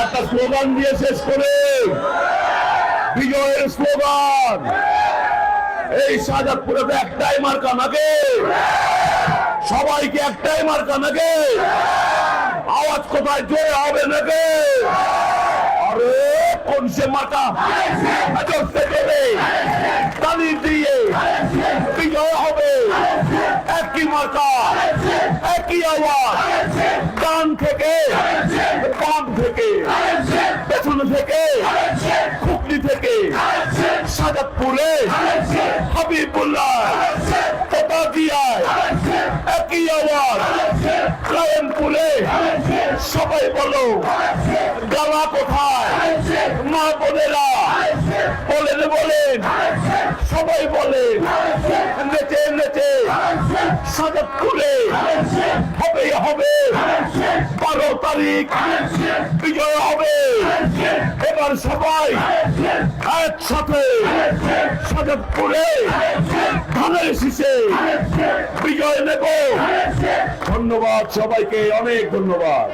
একটা স্লোগান দিয়ে শেষ করে, বিজয়ের স্লোগান। এই শাহজাদপুরে তো একটাই মার্কা নাকি? সবাইকে একটাই মার্কা নাকি? আওয়াজ কোথায় জোরে হবে নাকি? আরে কোন সে মার্কা? তালি দিয়ে বিজয় হবে। একই মার্কা, একই আওয়াজ। ডান থেকে, বাম থেকে, পেছনে থেকে, খুকলি থেকে, শাহজাদপুরে হাবিবুল্লাহ দিয়ায় একই আওয়াজ। কায়েমপুরে সবাই বলো গালা কোথায়? মা বোনেরা বলেন বলেন, সবাই বলেন নেচে নেচে শাহজাদপুরে হবে হবে 12 তারিখ বিজয় হবে। এবার সবাই একসাথে শাহজাদপুরে ধানের শীষে বিজয় নেব। ধন্যবাদ সবাইকে, অনেক ধন্যবাদ।